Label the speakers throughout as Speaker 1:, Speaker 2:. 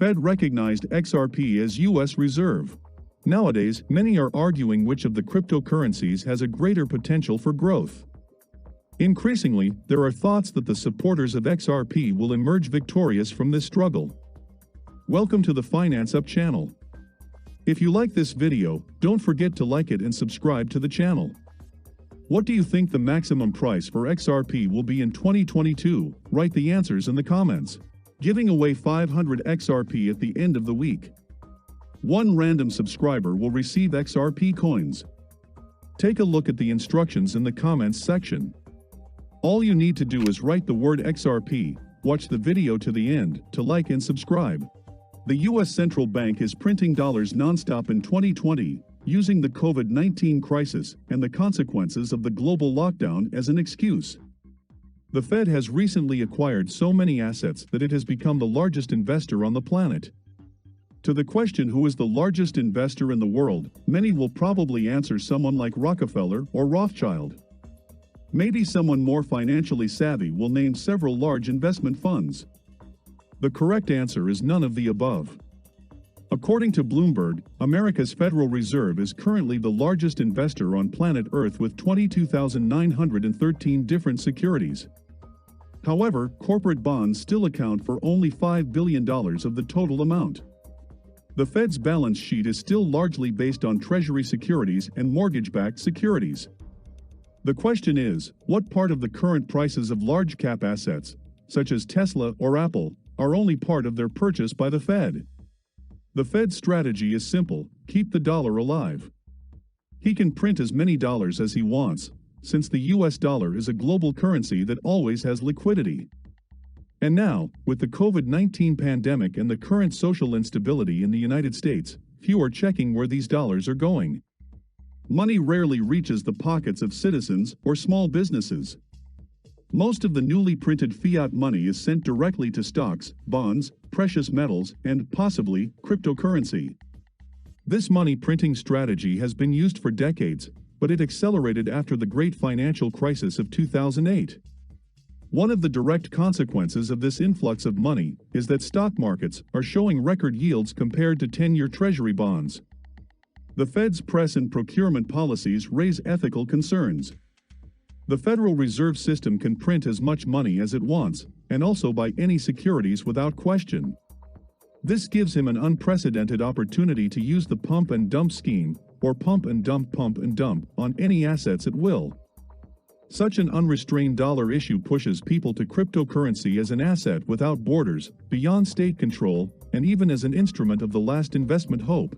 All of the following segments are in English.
Speaker 1: Fed recognized XRP as U.S. Reserve. Nowadays, many are arguing which of the cryptocurrencies has a greater potential for growth. Increasingly, there are thoughts that the supporters of XRP will emerge victorious from this struggle. Welcome to the Finance Up channel. If you like this video, don't forget to like it and subscribe to the channel. What do you think the maximum price for XRP will be in 2022? Write the answers in the comments. Giving away 500 XRP at the end of the week. One random subscriber will receive XRP coins. Take a look at the instructions in the comments section. All you need to do is write the word XRP, watch the video to the end to like and subscribe. The U.S. Central Bank is printing dollars nonstop in 2020, using the COVID-19 crisis and the consequences of the global lockdown as an excuse. The Fed has recently acquired so many assets that it has become the largest investor on the planet. To the question who is the largest investor in the world, many will probably answer someone like Rockefeller or Rothschild. Maybe someone more financially savvy will name several large investment funds. The correct answer is none of the above. According to Bloomberg, America's Federal Reserve is currently the largest investor on planet Earth with 22,913 different securities. However, corporate bonds still account for only $5 billion of the total amount. The Fed's balance sheet is still largely based on Treasury securities and mortgage-backed securities. The question is, what part of the current prices of large-cap assets, such as Tesla or Apple, are only part of their purchase by the Fed? The Fed's strategy is simple: keep the dollar alive. He can print as many dollars as he wants, since the US dollar is a global currency that always has liquidity. And now, with the COVID-19 pandemic and the current social instability in the United States, few are checking where these dollars are going. Money rarely reaches the pockets of citizens or small businesses. Most of the newly printed fiat money is sent directly to stocks, bonds, precious metals, and, possibly, cryptocurrency. This money printing strategy has been used for decades, but it accelerated after the great financial crisis of 2008. One of the direct consequences of this influx of money is that stock markets are showing record yields compared to 10-year Treasury bonds. The Fed's press and procurement policies raise ethical concerns. The Federal Reserve System can print as much money as it wants, and also buy any securities without question. This gives him an unprecedented opportunity to use the pump and dump scheme, or pump and dump on any assets at will. Such an unrestrained dollar issue pushes people to cryptocurrency as an asset without borders, beyond state control, and even as an instrument of the last investment hope.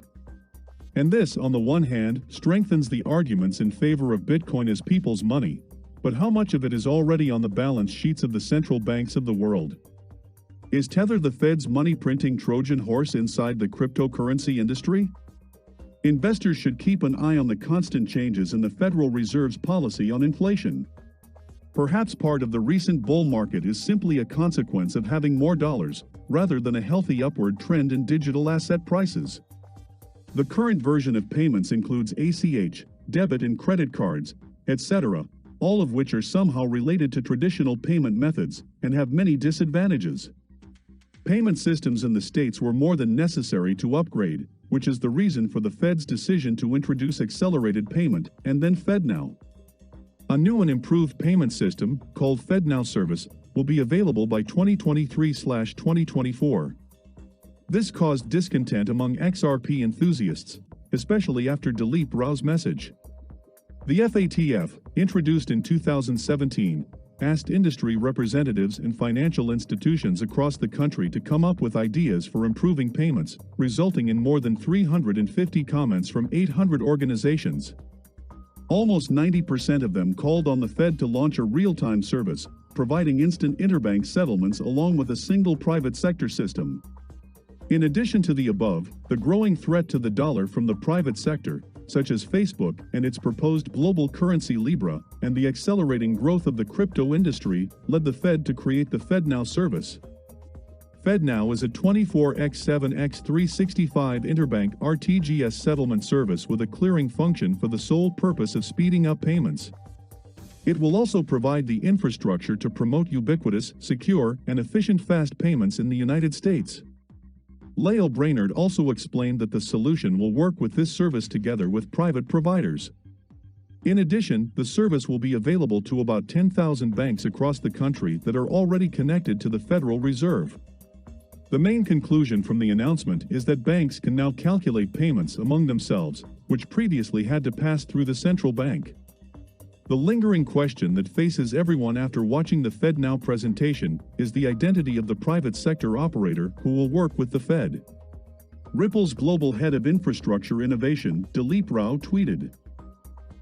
Speaker 1: And this, on the one hand, strengthens the arguments in favor of Bitcoin as people's money. But how much of it is already on the balance sheets of the central banks of the world? Is Tether the Fed's money-printing Trojan horse inside the cryptocurrency industry? Investors should keep an eye on the constant changes in the Federal Reserve's policy on inflation. Perhaps part of the recent bull market is simply a consequence of having more dollars, rather than a healthy upward trend in digital asset prices. The current version of payments includes ACH, debit and credit cards, etc., all of which are somehow related to traditional payment methods and have many disadvantages. Payment systems in the States were more than necessary to upgrade, which is the reason for the Fed's decision to introduce accelerated payment and then FedNow. A new and improved payment system, called FedNow Service, will be available by 2023/2024. This caused discontent among XRP enthusiasts, especially after Delete Browse message. The FATF, introduced in 2017, asked industry representatives and financial institutions across the country to come up with ideas for improving payments, resulting in more than 350 comments from 800 organizations. Almost 90% of them called on the Fed to launch a real-time service, providing instant interbank settlements along with a single private sector system. In addition to the above, the growing threat to the dollar from the private sector, such as Facebook and its proposed global currency Libra, and the accelerating growth of the crypto industry, led the Fed to create the FedNow service. FedNow is a 24/7/365 interbank RTGS settlement service with a clearing function for the sole purpose of speeding up payments. It will also provide the infrastructure to promote ubiquitous, secure, and efficient fast payments in the United States. Lael Brainerd also explained that the solution will work with this service together with private providers. In addition, the service will be available to about 10,000 banks across the country that are already connected to the Federal Reserve. The main conclusion from the announcement is that banks can now calculate payments among themselves, which previously had to pass through the central bank. The lingering question that faces everyone after watching the FedNow presentation is the identity of the private sector operator who will work with the Fed. Ripple's global head of infrastructure innovation, Dilip Rao, tweeted,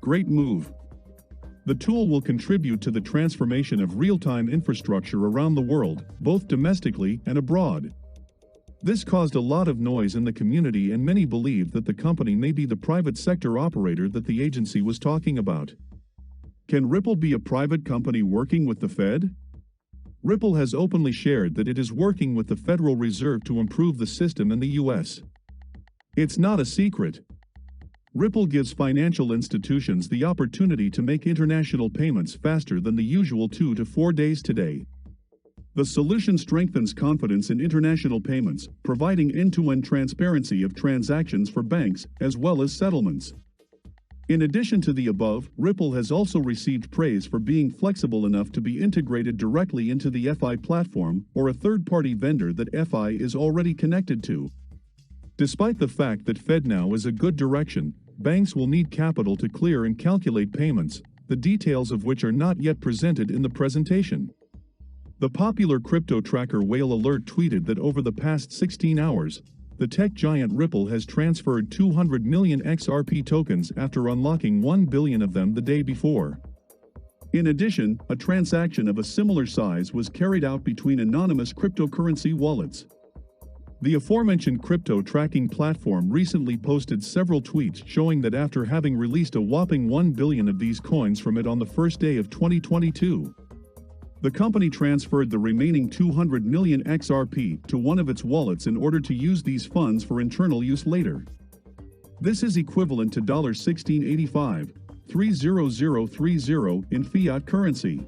Speaker 1: "Great move. The tool will contribute to the transformation of real-time infrastructure around the world, both domestically and abroad." This caused a lot of noise in the community, and many believe that the company may be the private sector operator that the agency was talking about. Can Ripple be a private company working with the Fed? Ripple has openly shared that it is working with the Federal Reserve to improve the system in the US. It's not a secret. Ripple gives financial institutions the opportunity to make international payments faster than the usual 2 to 4 days today. The solution strengthens confidence in international payments, providing end-to-end transparency of transactions for banks as well as settlements. In addition to the above, Ripple has also received praise for being flexible enough to be integrated directly into the FI platform or a third-party vendor that FI is already connected to. Despite the fact that FedNow is a good direction, banks will need capital to clear and calculate payments, the details of which are not yet presented in the presentation. The popular crypto tracker Whale Alert tweeted that over the past 16 hours, the tech giant Ripple has transferred 200 million XRP tokens after unlocking 1 billion of them the day before. In addition, a transaction of a similar size was carried out between anonymous cryptocurrency wallets. The aforementioned crypto tracking platform recently posted several tweets showing that after having released a whopping 1 billion of these coins from it on the first day of 2022, the company transferred the remaining 200 million XRP to one of its wallets in order to use these funds for internal use later. This is equivalent to $16.85, 30030 in fiat currency.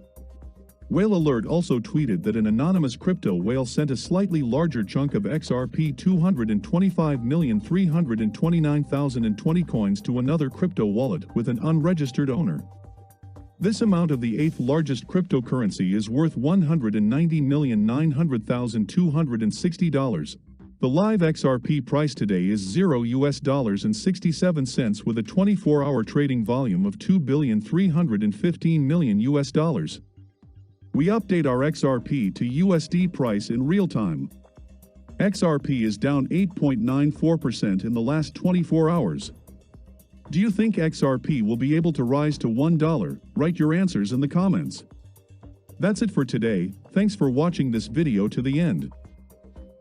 Speaker 1: Whale Alert also tweeted that an anonymous crypto whale sent a slightly larger chunk of XRP 225,329,020 coins to another crypto wallet with an unregistered owner. This amount of the 8th largest cryptocurrency is worth $190,900,260. The live XRP price today is $0.67 with a 24-hour trading volume of $2,315,000,000. We update our XRP to USD price in real time. XRP is down 8.94% in the last 24 hours. Do you think XRP will be able to rise to $1? Write your answers in the comments. That's it for today. Thanks for watching this video to the end.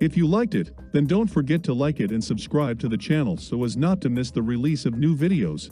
Speaker 1: If you liked it, then don't forget to like it and subscribe to the channel so as not to miss the release of new videos.